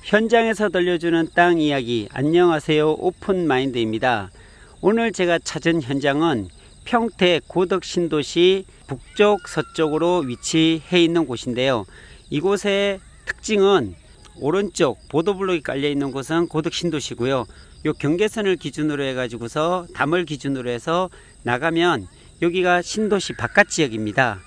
현장에서 들려주는 땅 이야기. 안녕하세요, 오픈마인드입니다. 오늘 제가 찾은 현장은 평택 고덕신도시 북쪽 서쪽으로 위치해 있는 곳인데요. 이곳의 특징은 오른쪽 보도블록이 깔려 있는 곳은 고덕신도시고요. 요 경계선을 기준으로 해가지고서 담을 기준으로 해서 나가면 여기가 신도시 바깥 지역입니다.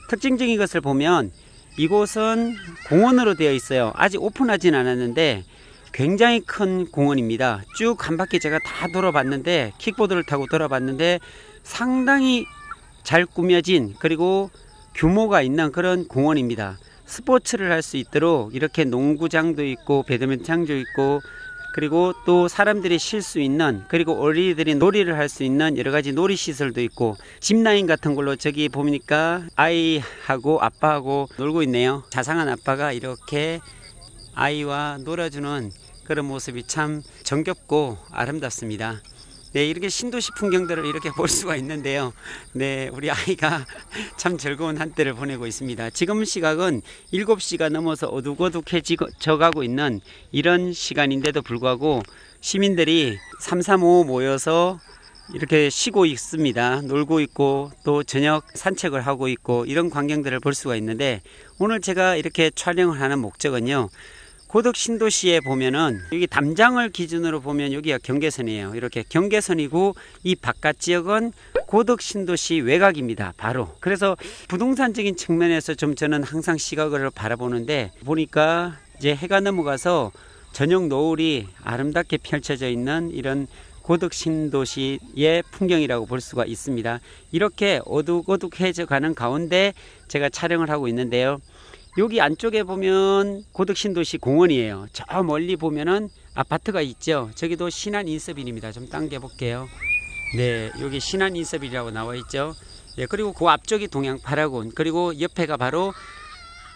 특징적인 것을 보면 이곳은 공원으로 되어 있어요. 아직 오픈하진 않았는데 굉장히 큰 공원입니다. 쭉 한 바퀴 제가 다 돌아봤는데, 킥보드를 타고 돌아봤는데 상당히 잘 꾸며진, 그리고 규모가 있는 그런 공원입니다. 스포츠를 할 수 있도록 이렇게 농구장도 있고 배드민턴장도 있고, 그리고 또 사람들이 쉴 수 있는, 그리고 어린이들이 놀이를 할 수 있는 여러가지 놀이시설도 있고, 짚라인 같은 걸로 저기 보니까 아이하고 아빠하고 놀고 있네요. 자상한 아빠가 이렇게 아이와 놀아주는 그런 모습이 참 정겹고 아름답습니다. 네, 이렇게 신도시 풍경들을 이렇게 볼 수가 있는데요. 네, 우리 아이가 참 즐거운 한때를 보내고 있습니다. 지금 시각은 7시가 넘어서 어둑어둑해져 가고 있는 이런 시간인데도 불구하고 시민들이 335 모여서 이렇게 쉬고 있습니다. 놀고 있고 또 저녁 산책을 하고 있고, 이런 광경들을 볼 수가 있는데, 오늘 제가 이렇게 촬영을 하는 목적은요, 고덕신도시에 보면은 여기 담장을 기준으로 보면 여기가 경계선이에요. 이렇게 경계선이고, 이 바깥 지역은 고덕신도시 외곽입니다. 바로. 그래서 부동산적인 측면에서 좀 저는 항상 시각을 바라보는데, 보니까 이제 해가 넘어가서 저녁 노을이 아름답게 펼쳐져 있는 이런 고덕신도시의 풍경이라고 볼 수가 있습니다. 이렇게 어둑어둑해져 가는 가운데 제가 촬영을 하고 있는데요. 여기 안쪽에 보면 고덕신도시 공원이에요. 저 멀리 보면은 아파트가 있죠. 저기도 신한인서빌입니다. 좀 당겨 볼게요. 네, 여기 신한인서빌이라고 나와 있죠. 예, 그리고 그 앞쪽이 동양파라곤, 그리고 옆에가 바로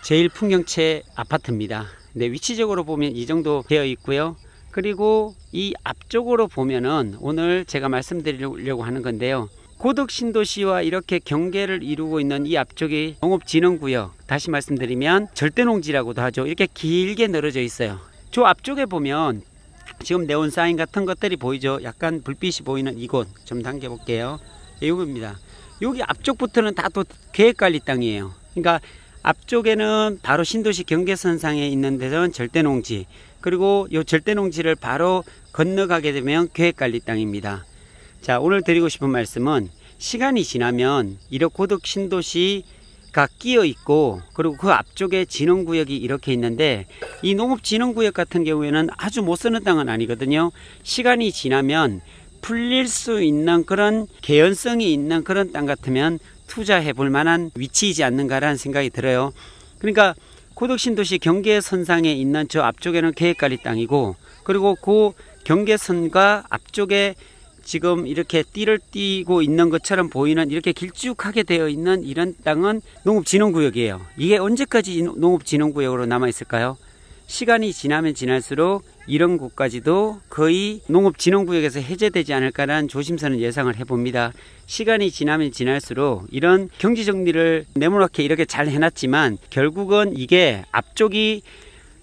제일풍경채 아파트입니다. 네, 위치적으로 보면 이 정도 되어 있고요. 그리고 이 앞쪽으로 보면은 오늘 제가 말씀드리려고 하는 건데요, 고덕신도시와 이렇게 경계를 이루고 있는 이 앞쪽이 농업진흥구역, 다시 말씀드리면 절대농지라고도 하죠. 이렇게 길게 늘어져 있어요. 저 앞쪽에 보면 지금 네온사인 같은 것들이 보이죠. 약간 불빛이 보이는 이곳 좀 당겨 볼게요. 이겁니다. 여기 앞쪽부터는 다 또 계획관리 땅이에요. 그러니까 앞쪽에는 바로 신도시 경계선상에 있는 데는 절대농지, 그리고 이 절대농지를 바로 건너가게 되면 계획관리 땅입니다. 자, 오늘 드리고 싶은 말씀은, 시간이 지나면 이렇게 고덕신도시가 끼어 있고, 그리고 그 앞쪽에 진흥구역이 이렇게 있는데, 이 농업진흥구역 같은 경우에는 아주 못 쓰는 땅은 아니거든요. 시간이 지나면 풀릴 수 있는 그런 개연성이 있는 그런 땅 같으면 투자해 볼 만한 위치이지 않는가라는 생각이 들어요. 그러니까 고덕신도시 경계선상에 있는 저 앞쪽에는 계획관리 땅이고, 그리고 그 경계선과 앞쪽에 지금 이렇게 띠를 띠고 있는 것처럼 보이는 이렇게 길쭉하게 되어 있는 이런 땅은 농업진흥구역이에요. 이게 언제까지 농업진흥구역으로 남아있을까요? 시간이 지나면 지날수록 이런 곳까지도 거의 농업진흥구역에서 해제되지 않을까라는 조심스러운 예상을 해봅니다. 시간이 지나면 지날수록 이런 경지정리를 네모나게 이렇게 잘 해놨지만, 결국은 이게 앞쪽이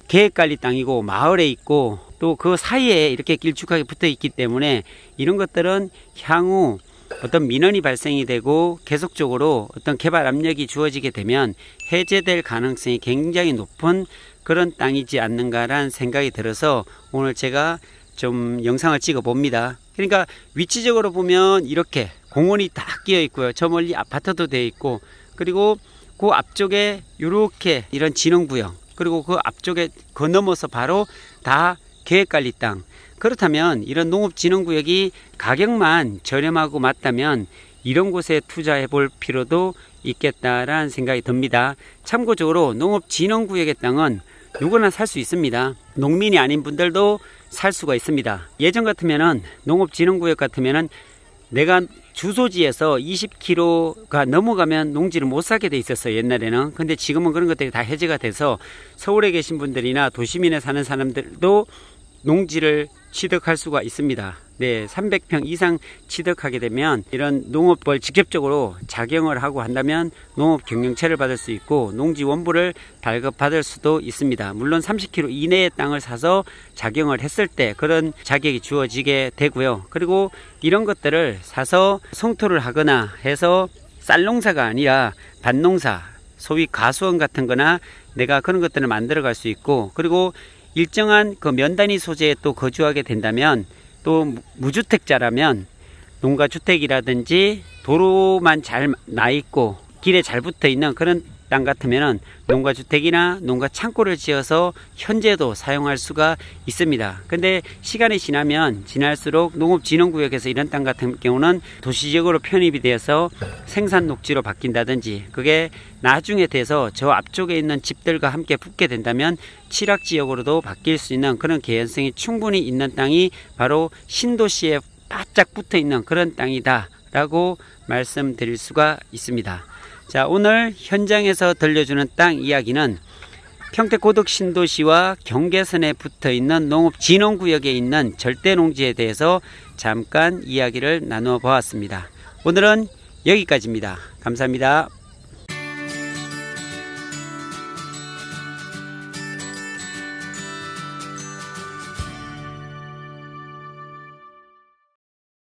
계획관리 땅이고 마을에 있고, 또 그 사이에 이렇게 길쭉하게 붙어 있기 때문에 이런 것들은 향후 어떤 민원이 발생이 되고 계속적으로 어떤 개발 압력이 주어지게 되면 해제될 가능성이 굉장히 높은 그런 땅이지 않는가라는 생각이 들어서 오늘 제가 좀 영상을 찍어 봅니다. 그러니까 위치적으로 보면 이렇게 공원이 다 끼어 있고요. 저 멀리 아파트도 되어 있고, 그리고 그 앞쪽에 이렇게 이런 진흥구역, 그리고 그 앞쪽에 건너면서 바로 다 계획관리 땅. 그렇다면 이런 농업진흥구역이 가격만 저렴하고 맞다면 이런 곳에 투자해 볼 필요도 있겠다라는 생각이 듭니다. 참고적으로 농업진흥구역의 땅은 누구나 살 수 있습니다. 농민이 아닌 분들도 살 수가 있습니다. 예전 같으면은 농업진흥구역 같으면은 내가 주소지에서 20km가 넘어가면 농지를 못 사게 돼 있었어요, 옛날에는. 근데 지금은 그런 것들이 다 해제가 돼서 서울에 계신 분들이나 도시민에 사는 사람들도 농지를 취득할 수가 있습니다. 네, 300평 이상 취득하게 되면 이런 농업을 직접적으로 작용을 하고 한다면 농업 경영채를 받을 수 있고 농지 원부를 발급받을 수도 있습니다. 물론 30km 이내의 땅을 사서 작용을 했을 때 그런 자격이 주어지게 되고요. 그리고 이런 것들을 사서 성토를 하거나 해서 쌀농사가 아니라 밭농사, 소위 가수원 같은 거나 내가 그런 것들을 만들어 갈 수 있고, 그리고 일정한 그 면단위 소재에 또 거주하게 된다면, 또 무주택자라면 농가주택이라든지 도로만 잘 나 있고 길에 잘 붙어 있는 그런 땅 같으면 농가주택이나 농가창고를 지어서 현재도 사용할 수가 있습니다. 근데 시간이 지나면 지날수록 농업진흥구역에서 이런 땅 같은 경우는 도시지역으로 편입이 되어서 생산녹지로 바뀐다든지, 그게 나중에 돼서 저 앞쪽에 있는 집들과 함께 붙게 된다면 칠학지역으로도 바뀔 수 있는 그런 개연성이 충분히 있는 땅이 바로 신도시에 바짝 붙어 있는 그런 땅이다 라고 말씀드릴 수가 있습니다. 자, 오늘 현장에서 들려주는 땅 이야기는 평택 고덕 신도시와 경계선에 붙어 있는 농업진흥구역에 있는 절대농지에 대해서 잠깐 이야기를 나누어 보았습니다. 오늘은 여기까지입니다. 감사합니다.